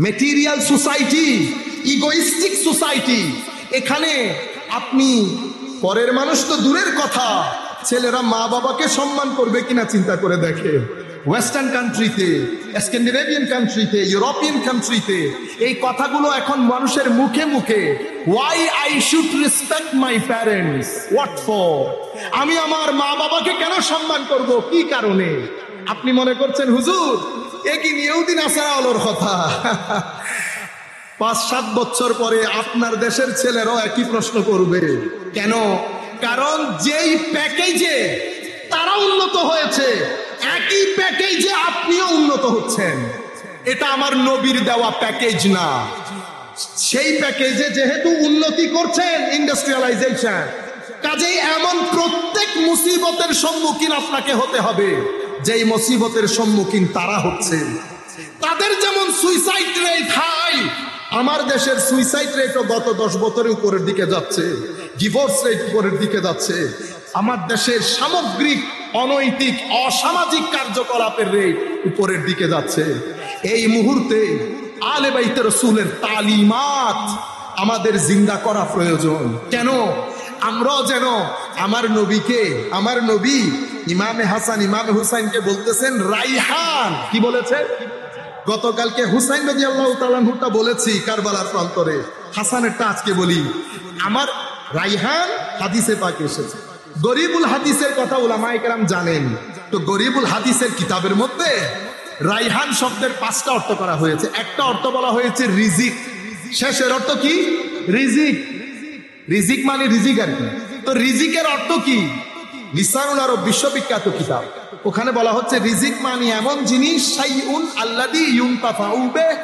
material society egoistic society. এখানে আপনি পরের মানুষ তো দূরের কথা, ছেলেরা মা বাবাকে সম্মান করবে কিনা চিন্তা করে দেখে। ওয়েস্টার্ন কান্ট্রিতে, স্ক্যান্ডিনেভিয়ান কান্ট্রিতে, ইউরোপিয়ান কান্ট্রিতে এই কথাগুলো এখন মানুষের মুখে মুখে। Why I should respect my parents, what for? আমি আমার মা বাবাকে কেন সম্মান করব, কি কারণে? আপনি মনে করছেন হুজুর এ কি ইহুদি নাসারা আলোর কথা? 5-7 বছর পরে আপনার দেশের ছেলেরাও একই প্রশ্ন করবে। কেন? কারণ যেই প্যাকেজে তারা উন্নত হয়েছে, একই প্যাকেজে আপনিও উন্নত হচ্ছেন। এটা আমার নবীর দেওয়া প্যাকেজ না, সেই প্যাকেজে যেহেতু উন্নতি করছেন, ইন্ডাস্ট্রিয়ালাইজেশন, কাজেই এমন প্রত্যেক মুসিবতের সম্মুখীন আপনাকে হতে হবে যেই মুসিবতের সম্মুখীন তারা হচ্ছে। তাদের যেমন সুইসাইড রেট হাই, আমার দেশের সুইসাইড রেটও গত 10 বছরে উপরের দিকে যাচ্ছে, ডিভোর্স রেট উপরের দিকে যাচ্ছে। আমার দেশের সামগ্রিক অনৈতিক অসামাজিক কার্যকলাপের রেট উপরের দিকে যাচ্ছে। এই মুহূর্তে আলে বাইতে রাসূলের তালিমাত আমাদের জিন্দা করা প্রয়োজন। কেন? আমরাও যেন আমার নবীকে, আমার নবী ইমামে হাসান ইমামে হুসাইনকে বলতেছেন রাইহান। কি বলেছে? গতকালকে হুসাইন রাদিয়াল্লাহু তাআলা আনহুটা বলেছি কারবালার প্রান্তরে, হাসানেরটা আজকে বলি। আমার রাইহান হাদিসে পাকে এসেছে। গরিবুল হাদিসের কথা উলামায়ে কেরাম জানেন, তো গরিবুল হাদিসের কিতাবের মধ্যে রাইহান শব্দের 5টা অর্থ করা হয়েছে। একটা অর্থ বলা হয়েছে রিজিক, শেষের অর্থ কি? রিজিক। রিজিক মানে রিজিক আর কি। তো রিজিকের অর্থ কি? লিসানুল আরব বিশ্ববিখ্যাত কিতাব, ওখানে বলা হচ্ছে রিজিক মানে এমন জিনিস শাইউন আল্লাযী ইউনতাফাউ বিহি,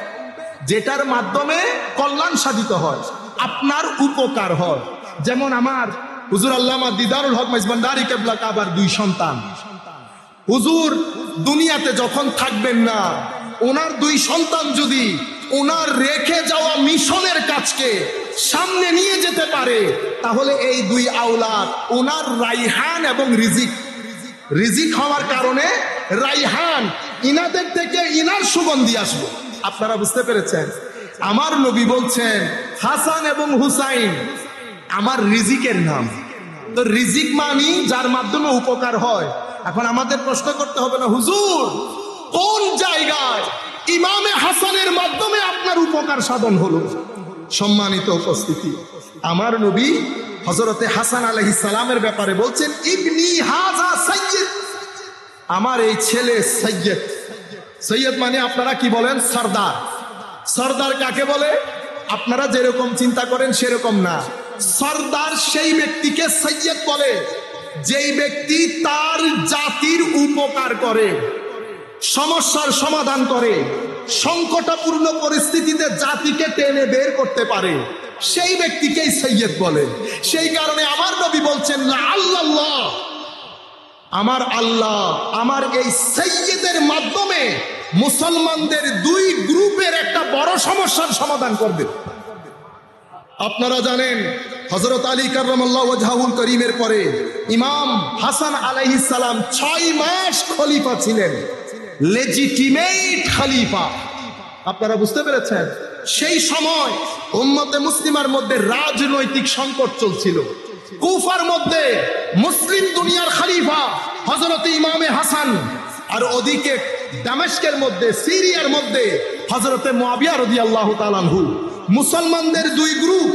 যেটার মাধ্যমে কল্যাণ সাধিত হয়, আপনার উপকার হয়। যেমন আমার হুজুর আল্লামা দিদারুল হক মেজবান্ডারি কেবলা কাবার 2 সন্তান। হুজুর দুনিয়াতে যখন থাকবেন না, ওনার 2 সন্তান যদি ওনার রেখে যাওয়া মিশনের কাজকে সামনে নিয়ে যেতে পারে, তাহলে এই 2 আওলাদ ওনার রাইহান এবং রিজিক। রিজিক হওয়ার কারণে রাইহান, ইনাদের থেকে ইনার সুগন্ধি আসবে। আপনারা বুঝতে পেরেছেন? আমার নবী বলছেন হাসান এবং হুসাইন আমার রিজিকের নাম। তো রিজিক মানি যার মাধ্যমে উপকার হয়। এখন আমাদের প্রশ্ন করতে হবে না, হুজুর কোন জায়গায় ইমামে হাসানের মাধ্যমে আপনার উপকার সাধন হলো? সম্মানিত উপস্থিতি, আমার নবী হযরতে হাসান আলাইহিস সালামের ব্যাপারে বলছেন ইবনি হাযা সাইয়্যিদ, আমার এই ছেলে সাইয়্যিদ। সৈয়দ মানে আপনারা কি বলেন? সরদার। সরদার কাকে বলে? আপনারা যেরকম চিন্তা করেন সেরকম না। সরদার সেই ব্যক্তিকে সৈয়দ বলে যেই ব্যক্তি তার জাতির উপকার করে, সমস্যার সমাধান করে, সংকটাপূর্ণ পরিস্থিতিতে জাতিকে টেনে বের করতে পারে, সেই ব্যক্তিকেই সৈয়দ বলে। সেই কারণে আমার নবী বলছেন আল্লাহ, আমার আল্লাহ আমার এই সৈয়দের মাধ্যমে মুসলমানদের 2 গ্রুপের একটা বড় সমস্যার সমাধান করবে। আপনারা জানেন হযরত আলী কাররামাল্লাহু ওয়াজহাহুল করিমের পরে ইমাম হাসান আলাইহিস সালাম 6 মাস খলিফা ছিলেন, লেজিটিমেট খলিফা। আপনারা বুঝতে পেরেছেন? সেই সময় উম্মতে মুসলিমার মধ্যে রাজনৈতিক সংকট চলছিল। কুফার মধ্যে মুসলিম দুনিয়ার খলিফা হযরত ইমামে হাসান, আর ওদিকে দামেস্কের মধ্যে, সিরিয়ার মধ্যে হযরতে মুআবিয়া রাদিয়াল্লাহু তাআলা আনহু। মুসলমানদের 2 গ্রুপ,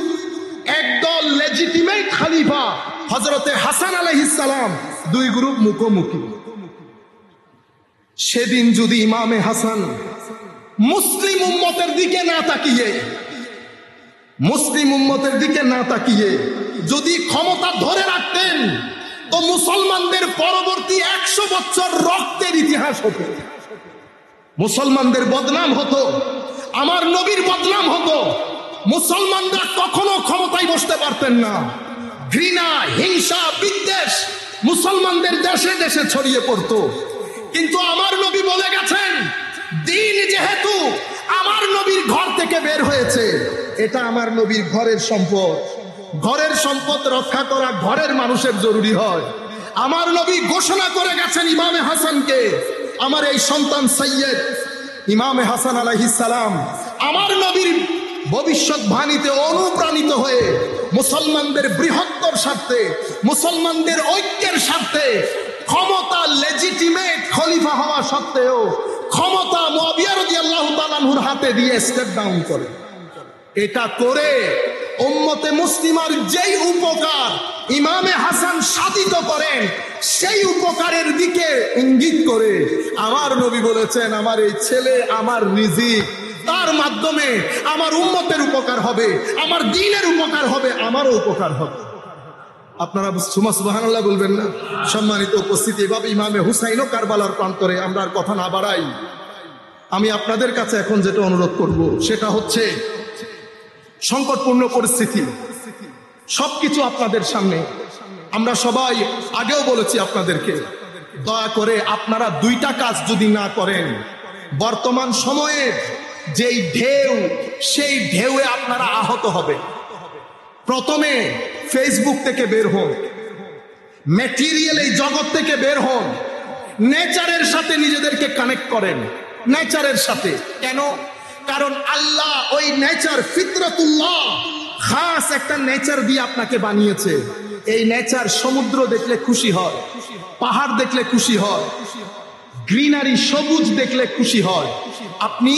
একদল লেজিটিমেট খলিফা হযরতে হাসান আলাইহিস সালাম, 2 গ্রুপ মুখোমুখি। সেদিন যদি ইমামে হাসান মুসলিম উম্মতের দিকে না তাকিয়ে, মুসলিম উম্মতের দিকে না তাকিয়ে যদি ক্ষমতা ধরে রাখতেন, তো মুসলমানদের পরবর্তী 100 বছর রক্তের ইতিহাস হতো। মুসলমানদের বদনাম হতো, আমার নবীর বদনাম হতো। মুসলমানরা কখনো ক্ষমতায় বসতে পারতেন না। ঘৃণা, হিংসা, বিদ্বেষ মুসলমানদের দেশে দেশে ছড়িয়ে পড়তো। কিন্তু আমার নবী বলে গেছেন, দিন যেহেতু আমার নবীর ঘর থেকে বের হয়েছে, এটা আমার নবীর ঘরের সম্পদ। ঘরের সম্পদ রক্ষা করা ঘরের মানুষের জরুরি হয়। আমার নবী ঘোষণা করে গেছেন ইমামে হাসানকে, আমার এই সন্তান সৈয়দ ইমামে হাসান আলাইহিস সালাম আমার নবীর ভবিষ্যৎবাণীতে অনুপ্রাণিত হয়ে মুসলমানদের বৃহত্তর স্বার্থে, মুসলমানদের ঐক্যের স্বার্থে, ক্ষমতা লেজিটিমেট খলিফা হওয়া সত্ত্বেও ক্ষমতা মুআবিয়া রাদিয়াল্লাহু তাআলা আনহুর হাতে দিয়ে স্টেপ ডাউন করে। এটা করে উম্মতে মুসলিমার যেই উপকার ইমামে হাসান সাধিত করেন, সেই উপকারের দিকে ইঙ্গিত করে আমার নবী বলেছেন, আমার এই ছেলে আমার রিজিক, তার মাধ্যমে আমার উম্মতের উপকার হবে, আমার দ্বীনের উপকার হবে, আমারও উপকার হবে। আপনারা সুবহানাল্লাহ বলবেন না? সম্মানিত উপস্থিতি, এভাবে ইমামে হুসাইনও কারবালার প্রান্তরে। আমরা আর কথা না বাড়াই, আমি আপনাদের কাছে এখন যেটা অনুরোধ করব সেটা হচ্ছে সংকটপূর্ণ পরিস্থিতি, সবকিছু আপনাদের সামনে। আমরা সবাই আগেও বলেছি আপনাদেরকে, দয়া করে আপনারা দুইটা কাজ যদি না করেন, বর্তমান সময়ের যেই ঢেউ, সেই ঢেউয়ে আপনারা আহত হবে। প্রথমে ফেসবুক থেকে বের হন, ম্যাটেরিয়াল এই জগৎ থেকে বের হন, নেচারের সাথে নিজেদেরকে কানেক্ট করেন, নেচারের সাথে। কেন? কারণ আল্লাহ ওই নেচার, ফিতরাতুল্লাহ, খাস একটা নেচার দিয়ে আপনাকে বানিয়েছে। এই নেচার সমুদ্র দেখলে খুশি হয়, পাহাড় দেখলে খুশি হয়, গ্রিনারি সবুজ দেখলে খুশি হয়। আপনি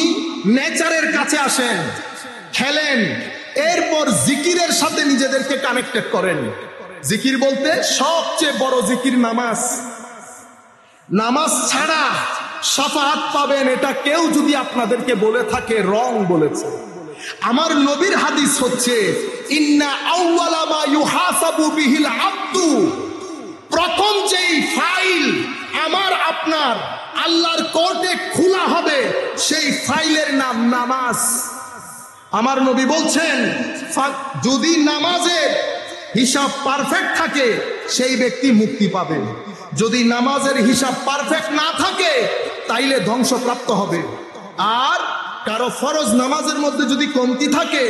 নেচারের কাছে আসেন, খেলেন, এরপর জিকিরের সাথে নিজেদেরকে কানেক্টেড করেন। জিকির বলতে সবচেয়ে বড় জিকির নামাজ। নামাজ ছাড়া শাফাআত পাবেন, এটা কেউ যদি আপনাদেরকে বলে থাকে রং বলেছে। আমার নবীর হাদিস হচ্ছে, ইন্না আউওয়ালা মা ইউহাসাবু বিহিল আবদু, প্রথম যেই ফাইল আমার আপনার আল্লাহর কোর্টে খোলা হবে, সেই ফাইলের নাম নামাজ। আমার নবী বলছেন, যদি নামাজের হিসাব পারফেক্ট থাকে সেই ব্যক্তি মুক্তি পাবে, যদি নামাজের হিসাব পারফেক্ট না থাকে তাইলে ধ্বংসপ্রাপ্ত হবে। আর কারো ফরজ নামাজের মধ্যে যদি কমতি থাকে,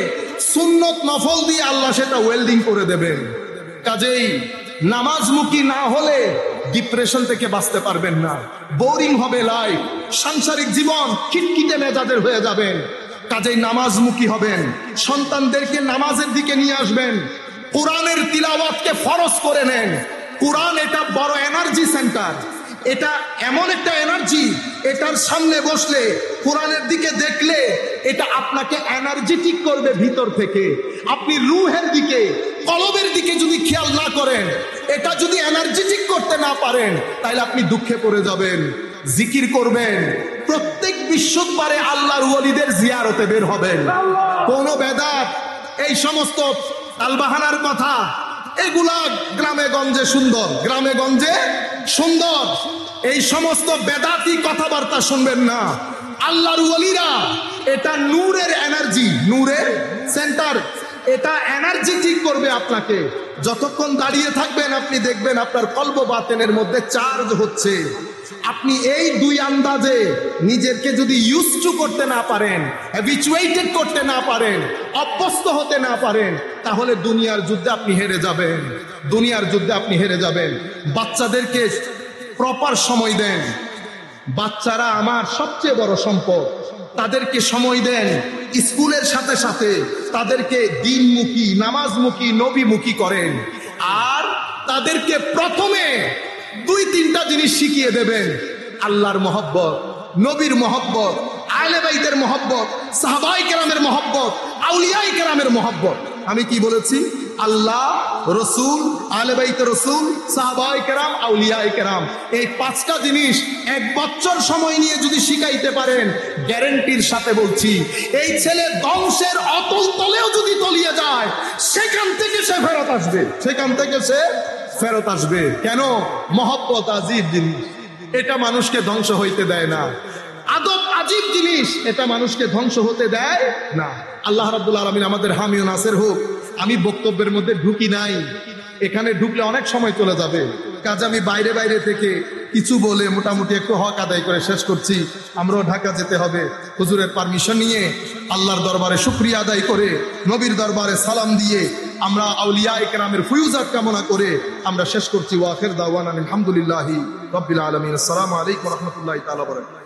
সুন্নত নফল দিয়ে আল্লাহ সেটা ওয়েল্ডিং করে দেবেন। কাজেই নামাজমুখী না হলে ডিপ্রেশন থেকে বাঁচতে পারবেন না, বোরিং হবে লাইফ, সাংসারিক জীবন খিটখিটে মেজাজের হয়ে যাবেন। কাজেই নামাজমুখী হবেন, সন্তানদেরকে নামাজের দিকে নিয়ে আসবেন, কোরআনের তিলাওয়াতকে ফরজ করে নেন। কোরআন এটা বড় এনার্জি সেন্টার, এটা এমন একটা এনার্জি, এটার সামনে বসলে, কোরআনের দিকে দেখলে এটা আপনাকে এনার্জেটিক করবে ভিতর থেকে। আপনি রুহের দিকে, কলবের দিকে যদি খেয়াল না করেন, এটা যদি এনার্জেটিক করতে না পারেন, তাহলে আপনি দুঃখে পড়ে যাবেন। জিকির করবেন, প্রত্যেক বৃহস্পতিবারে আল্লাহর ওয়ালিদের জিয়ারতে বের হবেন। কোন বেদাত, এই সমস্ত তালবাহানার কথা, এগুলা গ্রামে গঞ্জে সুন্দর, গ্রামে গঞ্জে সুন্দর, এই সমস্ত বেদাতি কথাবার্তা শুনবেন না। আল্লাহর ওয়ালিরা, এটা নূরের এনার্জি, নূরের সেন্টার, এটা এনার্জেটিক করবে আপনাকে। যতক্ষণ দাঁড়িয়ে থাকবেন আপনি দেখবেন আপনার কলব বাতেনের মধ্যে চার্জ হচ্ছে। আপনি এই দুই আন্দাজে নিজেকে যদি ইউজ টু করতে না পারেন, হ্যাবিচুয়েটেড করতে না পারেন, অভ্যস্ত হতে না পারেন, তাহলে দুনিয়ার যুদ্ধে আপনি হেরে যাবেন, দুনিয়ার যুদ্ধে আপনি হেরে যাবেন। বাচ্চাদেরকে প্রপার সময় দেন, বাচ্চারা আমার সবচেয়ে বড় সম্পদ, তাদেরকে সময় দেন। স্কুলের সাথে সাথে তাদেরকে দিনমুখী, নামাজমুখী, নবীমুখী করেন। আর তাদেরকে প্রথমে 2-3টা জিনিস শিখিয়ে দেবেন: আল্লাহর মহব্বত, নবীর মহব্বত, আহলে বাইতের মহব্বত, সাহাবায়ে কেরামের মহব্বত, আউলিয়ায়ে কেরামের মহব্বত। আমি কি বলেছি? আল্লাহ, রসুল, আহলে বাইত রসুল, সাহাবায়ে কেরাম, আউলিয়ায়ে কেরাম। এই 5টা জিনিস 1 বছর সময় নিয়ে যদি শিখাইতে পারেন, গ্যারান্টির সাথে বলছি, এই ছেলে ধ্বংসের অতল তলেও যদি তলিয়ে যায়, সেখান থেকে সে ফেরত আসবে, সেখান থেকে সে ফেরত আসবে। কেন? মহব্বত আজীব জিনিস, এটা মানুষকে ধ্বংস হইতে দেয় না। আদব আজীব জিনিস, এটা মানুষকে ধ্বংস হতে দেয় না। আল্লাহ রাব্বুল আলামিন আমাদের হামি ও নাসির হোক। আমি বক্তব্যের মধ্যে ঢুকি নাই, এখানে ঢুকলে অনেক সময় চলে যাবে। কাজ আমি বাইরে বাইরে থেকে কিছু বলে মোটামুটি একটু হক আদায় করে শেষ করছি। আমরাও ঢাকা যেতে হবে, হুজুরের পারমিশন নিয়ে আল্লাহর দরবারে শুকরিয়া আদায় করে, নবীর দরবারে সালাম দিয়ে, আমরা আউলিয়ায়ে কেরামের ফুয়ুজাত কামনা করে আমরা শেষ করছি। ওয়া আখির দাওয়ানা আলহামদুলিল্লাহি রাব্বিল আলামিন। আসসালামু আলাইকুম ওয়া রাহমাতুল্লাহি তাআলা ওয়া বারাকাতুহু।